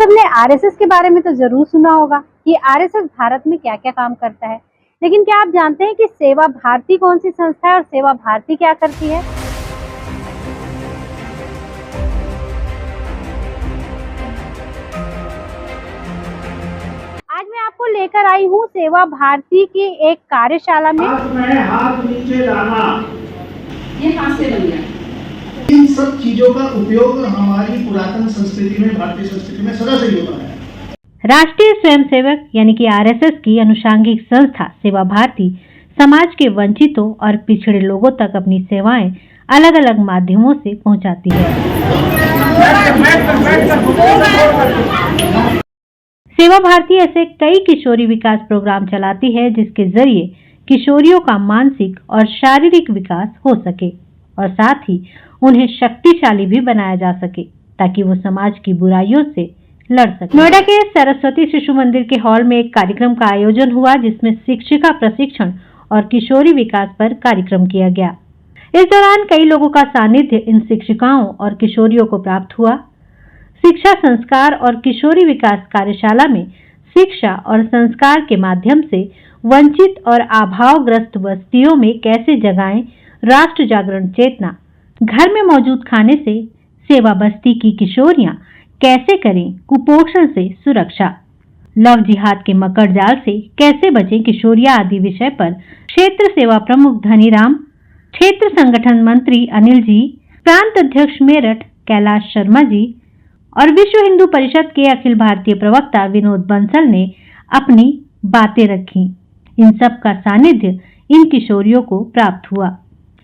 सबने आरएसएस के बारे में तो जरूर सुना होगा कि आरएसएस भारत में क्या क्या काम करता है, लेकिन क्या आप जानते हैं कि सेवा भारती कौन सी संस्था है और सेवा भारती क्या करती है? आज मैं आपको लेकर आई हूँ सेवा भारती की एक कार्यशाला में। हाथ नीचे लाना, ये हाथ से बन गया। इन सब चीजों का उपयोग हमारी पुरातन संस्कृति में, भारतीय संस्कृति में सदा से होता है। राष्ट्रीय स्वयंसेवक यानी कि आरएसएस की अनुषंगिक संस्था सेवा भारती समाज के वंचितों और पिछड़े लोगों तक अपनी सेवाएं अलग अलग माध्यमों से पहुंचाती है। सेवा भारती ऐसे कई किशोरी विकास प्रोग्राम चलाती है जिसके जरिए किशोरियों का मानसिक और शारीरिक विकास हो सके और साथ ही उन्हें शक्तिशाली भी बनाया जा सके ताकि वो समाज की बुराइयों से लड़ सके। नोएडा के सरस्वती शिशु मंदिर के हॉल में एक कार्यक्रम का आयोजन हुआ जिसमें शिक्षिका प्रशिक्षण और किशोरी विकास पर कार्यक्रम किया गया। इस दौरान कई लोगों का सानिध्य इन शिक्षिकाओं और किशोरियों को प्राप्त हुआ। शिक्षा संस्कार और किशोरी विकास कार्यशाला में शिक्षा और संस्कार के माध्यम से वंचित और अभावग्रस्त बस्तियों में कैसे जगाएं राष्ट्र जागरण चेतना, घर में मौजूद खाने से सेवा बस्ती की किशोरियां कैसे करें कुपोषण से सुरक्षा, लव जिहाद के मकर जाल से कैसे बचें किशोरियां आदि विषय पर क्षेत्र सेवा प्रमुख धनीराम, क्षेत्र संगठन मंत्री अनिल जी, प्रांत अध्यक्ष मेरठ कैलाश शर्मा जी और विश्व हिंदू परिषद के अखिल भारतीय प्रवक्ता विनोद बंसल ने अपनी बातें रखी। इन सब का सानिध्य इन किशोरियों को प्राप्त हुआ।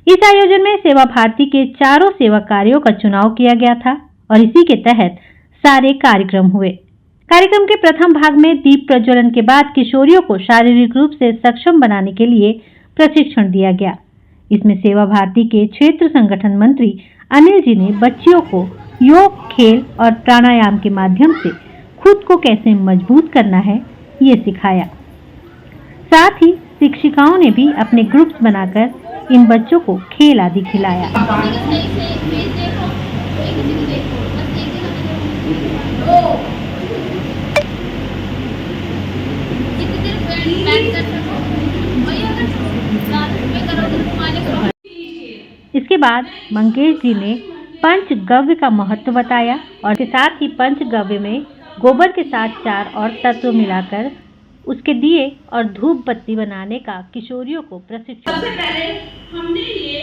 इस आयोजन में सेवा भारती के चारों सेवा कार्यों का चुनाव किया गया था और इसी के तहत सारे कार्यक्रम हुए। कार्यक्रम के प्रथम भाग में दीप प्रज्वलन के बाद किशोरियों को शारीरिक रूप से सक्षम बनाने के लिए प्रशिक्षण दिया गया। इसमें सेवा भारती के क्षेत्र संगठन मंत्री अनिल जी ने बच्चियों को योग, खेल और प्राणायाम के माध्यम से खुद को कैसे मजबूत करना है ये सिखाया। साथ ही शिक्षिकाओं ने भी अपने ग्रुप्स बनाकर इन बच्चों को खेल आदि खिलाया। इसके बाद मंगेश जी ने पंचगव्य का महत्व बताया और के साथ ही पंचगव्य में गोबर के साथ 4 और तत्व मिलाकर उसके दिए और धूप बत्ती बनाने का किशोरियों को प्रशिक्षण। सबसे पहले हमने ये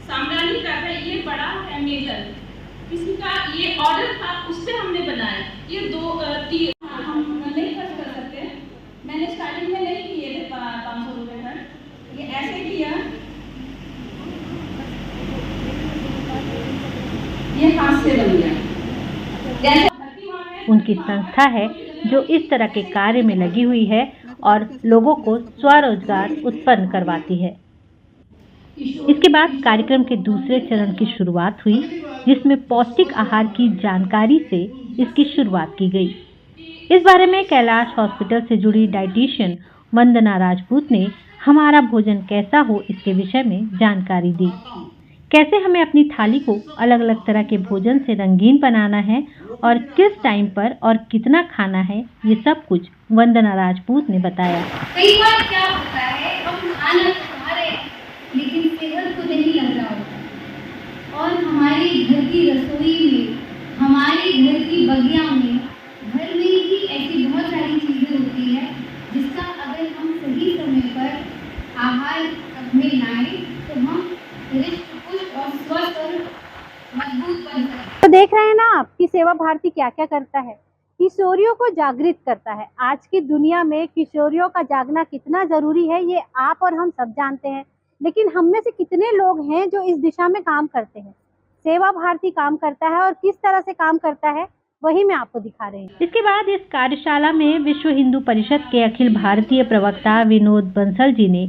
सामग्री का था, ये बड़ा मेजर, इसका ये ऑर्डर था, उससे हमने बनाया। ये 2-3 हम नहीं खर्च कर सकते। मैंने स्टार्टिंग में नहीं किए थे 500 रुपए खर्च, ये ऐसे किया, ये हाथ से बन गया। उनकी संस्था है जो इस तरह के कार्य में लगी हुई है और लोगों को स्वरोजगार उत्पन्न करवाती है। इसके बाद कार्यक्रम के दूसरे चरण की शुरुआत हुई जिसमें पौष्टिक आहार की जानकारी से इसकी शुरुआत की गई। इस बारे में कैलाश हॉस्पिटल से जुड़ी डाइटिशियन वंदना राजपूत ने हमारा भोजन कैसा हो इसके विषय में जानकारी दी। कैसे हमें अपनी थाली को अलग अलग तरह के भोजन से रंगीन बनाना है और किस टाइम पर और कितना खाना है, ये सब कुछ वंदना राजपूत ने बताया। कई बार क्या होता है, हम खाना तो खा रहे हैं लेकिन सेहत को नहीं लग रहा होता और हमारी घर की रसोई में, हमारी घर की बगिया में, घर में ही ऐसी बहुत सारी चीजें होती है जिसका अगर हम सही समय पर आहार में लाएं तो हम और स्वस्थ और मजबूत बन सकते हैं। तो देख रहे हैं ना आप कि सेवा भारती क्या क्या करता है, किशोरियों को जागृत करता है। आज की दुनिया में किशोरियों का जागना कितना जरूरी है ये आप और हम सब जानते हैं, लेकिन हम में से कितने लोग हैं जो इस दिशा में काम करते हैं। सेवा भारती काम करता है और किस तरह से काम करता है वही मैं आपको दिखा रही हूँ। इसके बाद इस कार्यशाला में विश्व हिंदू परिषद के अखिल भारतीय प्रवक्ता विनोद बंसल जी ने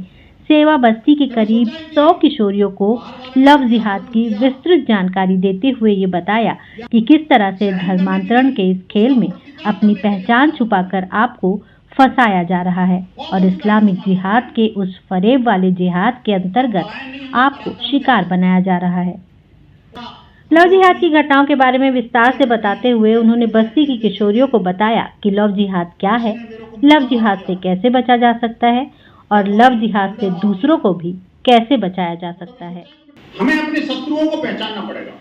सेवा बस्ती के करीब 100 किशोरियों को लव जिहाद की विस्तृत जानकारी देते हुए ये बताया कि किस तरह से धर्मांतरण के इस खेल में अपनी पहचान छुपाकर आपको फंसाया जा रहा है और इस्लामिक जिहाद के उस फरेब वाले जिहाद के अंतर्गत आपको शिकार बनाया जा रहा है। लव जिहाद की घटनाओं के बारे में विस्तार से बताते हुए उन्होंने बस्ती की किशोरियों को बताया कि लव जिहाद क्या है, लव जिहाद से कैसे बचा जा सकता है और लव जिहाद से दूसरों को भी कैसे बचाया जा सकता है। हमें अपने शत्रुओं को पहचानना पड़ेगा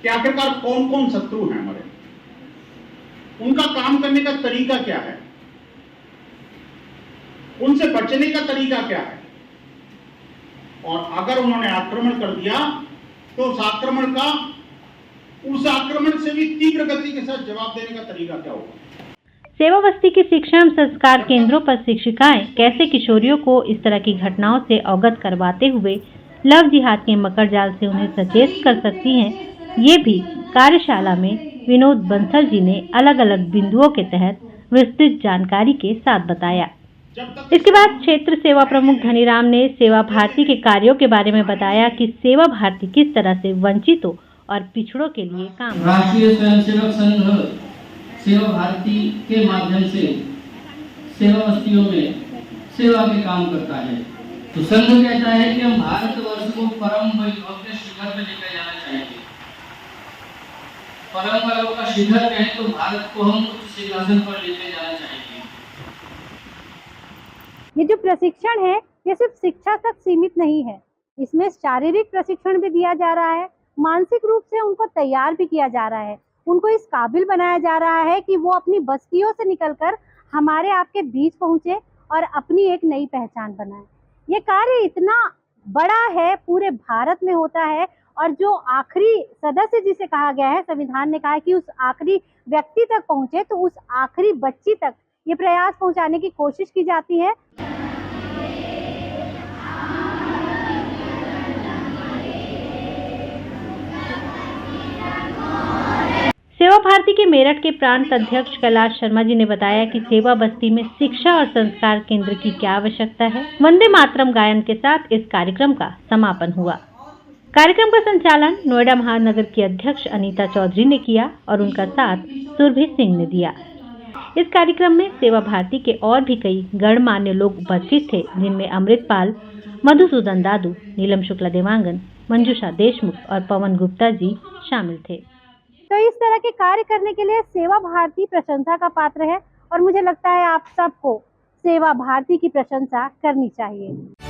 कि आखिरकार कौन कौन शत्रु हैं हमारे, उनका काम करने का तरीका क्या है, उनसे बचने का तरीका क्या है, और अगर उन्होंने आक्रमण कर दिया तो उस आक्रमण से भी तीव्र गति के साथ जवाब देने का तरीका क्या होगा। सेवा बस्ती की शिक्षा एवं संस्कार केंद्रों पर शिक्षिकाएं कैसे किशोरियों को इस तरह की घटनाओं से अवगत करवाते हुए लव जिहाद के मकर जाल से उन्हें सचेत कर सकती हैं, ये भी कार्यशाला में विनोद बंसल जी ने अलग अलग बिंदुओं के तहत विस्तृत जानकारी के साथ बताया। इसके बाद क्षेत्र सेवा प्रमुख धनीराम ने सेवा भारती के कार्यों के बारे में बताया कि सेवा भारती किस तरह से वंचितों और पिछड़ों के लिए काम। राष्ट्रीय स्वयंसेवक संघ सेवा भारती के माध्यम से सेवा बस्तियों में सेवा के काम करता है। तो संघ कहता है कि हम भारतवर्ष को परम वैभव के शिखर पर लेकर जाना चाहेंगे। परम वैभव का शिखर कहें तो भारत को हम उच्च सिंहासन पर लेकर जाना चाहेंगे। ये जो प्रशिक्षण है ये सिर्फ शिक्षा तक सीमित नहीं है, इसमें शारीरिक प्रशिक्षण भी दिया जा रहा है, मानसिक रूप से उनको तैयार भी किया जा रहा है, उनको इस काबिल बनाया जा रहा है कि वो अपनी बस्तियों से निकलकर हमारे आपके बीच पहुंचे और अपनी एक नई पहचान बनाए। ये कार्य इतना बड़ा है, पूरे भारत में होता है और जो आखिरी सदस्य जिसे कहा गया है, संविधान ने कहा है कि उस आखिरी व्यक्ति तक पहुंचे, तो उस आखिरी बच्ची तक ये प्रयास पहुंचाने की कोशिश की जाती है। सेवा भारती के मेरठ के प्रांत अध्यक्ष कैलाश शर्मा जी ने बताया कि सेवा बस्ती में शिक्षा और संस्कार केंद्र की क्या आवश्यकता है। वंदे मातरम गायन के साथ इस कार्यक्रम का समापन हुआ। कार्यक्रम का संचालन नोएडा महानगर की अध्यक्ष अनीता चौधरी ने किया और उनका साथ सुरभि सिंह ने दिया। इस कार्यक्रम में सेवा भारती के और भी कई गणमान्य लोग उपस्थित थे, जिनमें अमृतपाल, मधुसूदन दादू, नीलम शुक्ला देवांगन, मंजूषा देशमुख और पवन गुप्ता जी शामिल थे। तो इस तरह के कार्य करने के लिए सेवा भारती प्रशंसा का पात्र है और मुझे लगता है आप सबको सेवा भारती की प्रशंसा करनी चाहिए।